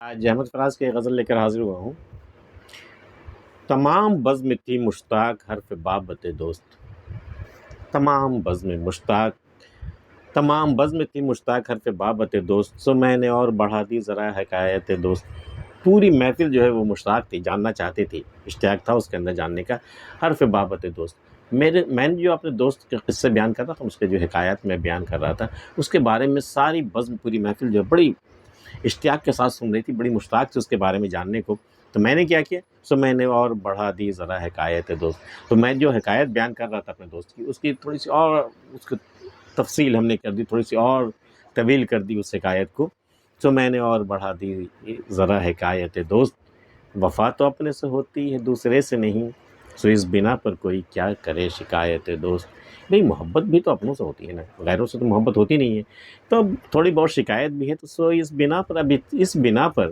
آج احمد فراز کی غزل لے کر حاضر ہوا ہوں۔ تمام بزم تھی مشتاق حرف بابت دوست، تمام بزم مشتاق، تمام بزم تھی مشتاق حرف بابت دوست، سو میں نے اور بڑھا دی ذرا حکایت دوست۔ پوری محفل جو ہے وہ مشتاق تھی، جاننا چاہتی تھی، اشتیاق تھا اس کے اندر جاننے کا، حرف بابت دوست۔ میں نے جو اپنے دوست کے قصے بیان کر رہا تھا، اس کے جو حکایات میں بیان کر رہا تھا، اس کے بارے میں ساری بزم، پوری محفل جو ہے بڑی اشتیاق کے ساتھ سن رہی تھی، بڑی مشتاق تھی اس کے بارے میں جاننے کو۔ تو میں نے کیا کیا، سو میں نے اور بڑھا دی ذرا حکایت دوست۔ تو میں جو حکایت بیان کر رہا تھا اپنے دوست کی، اس کی تھوڑی سی اور اس کی تفصیل ہم نے کر دی، تھوڑی سی اور طویل کر دی اس حکایت کو۔ سو میں نے اور بڑھا دی ذرا حکایت دوست، وفا تو اپنے سے ہوتی ہے دوسرے سے نہیں، سو اس بنا پر کوئی کیا کرے شکایت دوست۔ بھئی محبت بھی تو اپنوں سے ہوتی ہے نا، غیروں سے تو محبت ہوتی نہیں ہے، تو اب تھوڑی بہت شکایت بھی ہے، تو سو اس بنا پر، اب اس بنا پر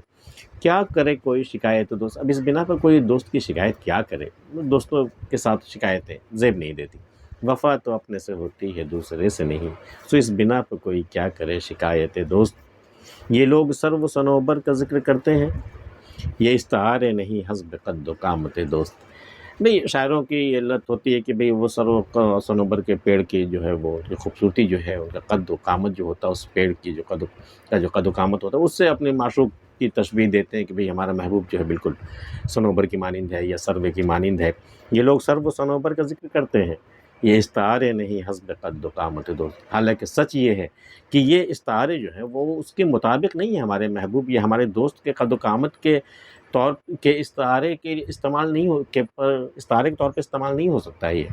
کیا کرے کوئی شکایت دوست۔ اب اس بنا پر کوئی دوست کی شکایت کیا کرے، دوستوں کے ساتھ شکایتیں زیب نہیں دیتی۔ وفا تو اپنے سے ہوتی ہے دوسرے سے نہیں، سو اس بنا پر کوئی کیا کرے شکایت دوست۔ یہ لوگ سر و صنوبر کا ذکر کرتے ہیں، یہ استعارے نہیں حسب قد و قامت دوست۔ بھئی شاعروں کی یہ لت ہوتی ہے کہ بھئی وہ سر و صنوبر کے پیڑ کی جو ہے وہ خوبصورتی جو ہے، ان کا قد و قامت جو ہوتا ہے، اس پیڑ کی جو قد و قامت ہوتا ہے، اس سے اپنے معشوق کی تشبیہ دیتے ہیں کہ بھئی ہمارا محبوب جو ہے بالکل صنوبر کی مانند ہے یا سروے کی مانند ہے۔ یہ لوگ سرو و صنوبر کا ذکر کرتے ہیں، یہ استعارے نہیں حسب قد و قامت دوست۔ حالانکہ سچ یہ ہے کہ یہ استعارے جو ہیں وہ اس کے مطابق نہیں ہے، ہمارے محبوب یا ہمارے دوست کے قد و قامت کے طور کے استعارے کے استعمال نہیں ہو کے پر استعارے کے طور پہ استعمال نہیں ہو سکتا ہے۔ یہ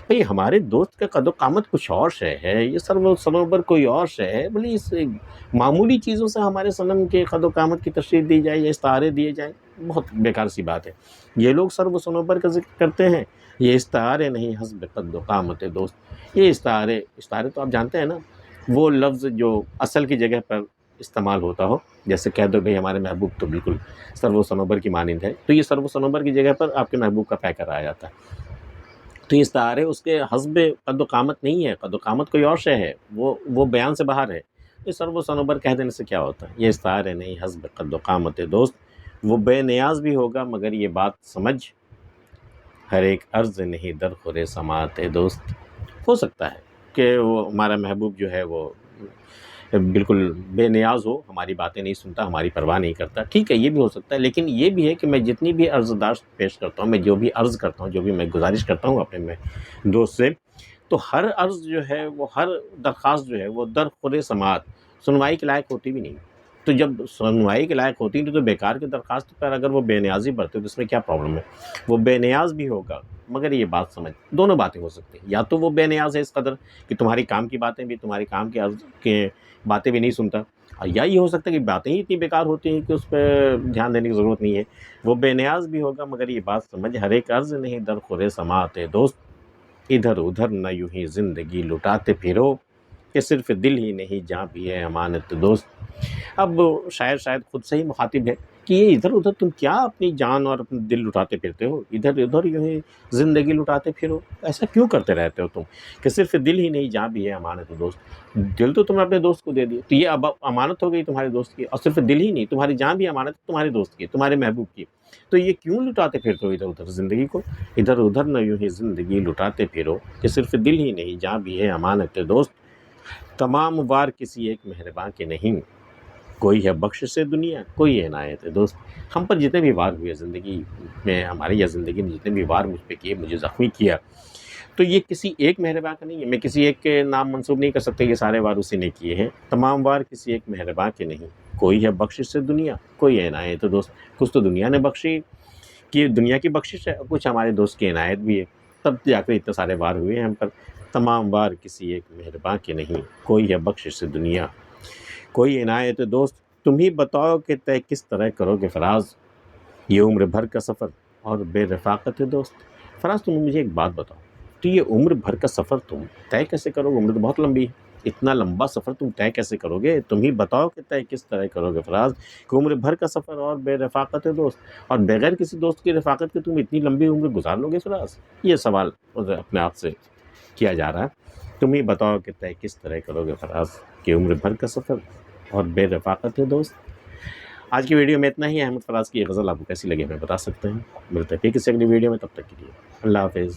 بھئی ہمارے دوست کا قد و قامت کچھ اور شے ہے، یہ سر و صنوبر کوئی اور شے ہے، بھلی اس معمولی چیزوں سے ہمارے صنم کے قد و قامت کی تشریح دی جائے یا استعارے دیے جائیں، بہت بیکار سی بات ہے۔ یہ لوگ سر و صنوبر کا ذکر کرتے ہیں، یہ استعارے نہیں حسب قد و قامت دوست۔ یہ استعارے تو آپ جانتے ہیں نا، وہ لفظ جو اصل کی جگہ پر استعمال ہوتا ہو، جیسے کہہ دو بھئی ہمارے محبوب تو بالکل سر و صنوبر کی مانند ہے، تو یہ سر و صنوبر کی جگہ پر آپ کے محبوب کا پیکر آ جاتا ہے۔ تو یہ استعارے اس کے حسب قد و قامت نہیں ہے، قد و قامت کوئی اور شے ہے، وہ بیان سے باہر ہے۔ یہ سر و صنوبر کہہ دینے سے کیا ہوتا ہے، یہ استعارے نہیں حسب قد و قامت دوست۔ وہ بے نیاز بھی ہوگا مگر یہ بات سمجھ، ہر ایک عرض نہیں در خور سماعت دوست۔ ہو سکتا ہے کہ وہ ہمارا محبوب جو ہے وہ بالکل بے نیاز ہو، ہماری باتیں نہیں سنتا، ہماری پرواہ نہیں کرتا، ٹھیک ہے، یہ بھی ہو سکتا ہے، لیکن یہ بھی ہے کہ میں جتنی بھی عرض داشت پیش کرتا ہوں، میں جو بھی عرض کرتا ہوں، جو بھی میں گزارش کرتا ہوں اپنے میں دوست سے، تو ہر عرض جو ہے وہ، ہر درخواست جو ہے وہ در خور سماعت، سنوائی کے لائق ہوتی بھی نہیں۔ تو جب سنوائی کے لائق ہوتی نہیں تو بیکار کی درخواست پر اگر وہ بے نیازی برتے تو اس میں کیا پرابلم ہے۔ وہ بے نیاز بھی ہوگا مگر یہ بات سمجھ، دونوں باتیں ہو سکتی ہیں، یا تو وہ بے نیاز ہے اس قدر کہ تمہاری کام کی باتیں بھی، تمہاری کام کی عرض کے باتیں بھی نہیں سنتا، اور یا یہ ہو سکتا ہے کہ باتیں ہی اتنی بیکار ہوتی ہیں کہ اس پہ دھیان دینے کی ضرورت نہیں ہے۔ وہ بے نیاز بھی ہوگا مگر یہ بات سمجھ، ہر ایک عرض نہیں در خور سماعت دوست۔ ادھر ادھر نہ یوں ہی زندگی لٹاتے پھرو، کہ صرف دل ہی نہیں جاں بھی ہے امانت دوست۔ اب شاعر شاید خود سے ہی مخاطب ہے کہ یہ ادھر ادھر تم کیا اپنی جان اور اپنے دل لٹاتے پھرتے ہو، ادھر ادھر یوں ہی زندگی لٹاتے پھرو، ایسا کیوں کرتے رہتے ہو تم، کہ صرف دل ہی نہیں جاں بھی ہے امانت دوست۔ دل تو تم نے اپنے دوست کو دے دیا، تو یہ اب امانت ہو گئی تمہارے دوست کی، اور صرف دل ہی نہیں، تمہاری جان بھی امانت ہے تمہارے دوست کی، تمہارے محبوب کی، تو یہ کیوں لٹاتے پھرتے ہو ادھر ادھر زندگی کو۔ ادھر ادھر نہ یوں ہی زندگی لٹاتے پھرو، کہ صرف دل ہی نہیں جاں بھی ہے امانت دوست۔ تمام وار کسی ایک مہرباں کے نہیں، کوئی ہے بخش سے دنیا، کوئی عنایت دوست۔ ہم پر جتنے بھی وار ہوئے زندگی میں، ہماری یا زندگی میں جتنے بھی وار مجھ پہ کیے، مجھے زخمی کیا، تو یہ کسی ایک مہرباں کا نہیں ہے، میں کسی ایک کے نام منسوب نہیں کر سکتا، یہ سارے وار اسی نے کیے ہیں۔ تمام وار کسی ایک مہرباں کے نہیں، کوئی ہے بخش سے دنیا، کوئی عنایت دوست۔ کچھ تو دنیا نے بخشی، کہ دنیا کی بخشش ہے، کچھ ہمارے دوست کی عنایت بھی ہے، تب جا کر اتنے سارے وار ہوئے ہیں ہم پر۔ تمام وار کسی ایک مہرباں کے نہیں، کوئی ہے بخشش سے دنیا، کوئی عنایت دوست۔ تم ہی بتاؤ کہ طے کس طرح کرو گے فراز، یہ عمر بھر کا سفر اور بے رفاقت دوست۔ فراز تم مجھے ایک بات بتاؤ، تو یہ عمر بھر کا سفر تم طے کیسے کرو گے، عمر تو بہت لمبی ہے، اتنا لمبا سفر تم طے کیسے کرو گے، تم ہی بتاؤ کہ طے کس طرح کرو گے فراز، کہ عمر بھر کا سفر اور بے رفاقت دوست، اور بغیر کسی دوست کی رفاقت کے تم اتنی لمبی عمر گزار لو گے فراز۔ یہ سوال اپنے آپ سے کیا جا رہا ہے۔ تم ہی بتاؤ کہ طے کس طرح کرو گے فراز، کہ عمر بھر کا سفر اور بے رفاقت دوست۔ آج کی ویڈیو میں اتنا ہی. احمد فراز کی یہ غزل آپ کو کیسی لگی ہمیں بتا سکتے ہیں. ملتے ہیں پھر کسی اگلی ویڈیو میں، تب تک کے لیے اللہ حافظ.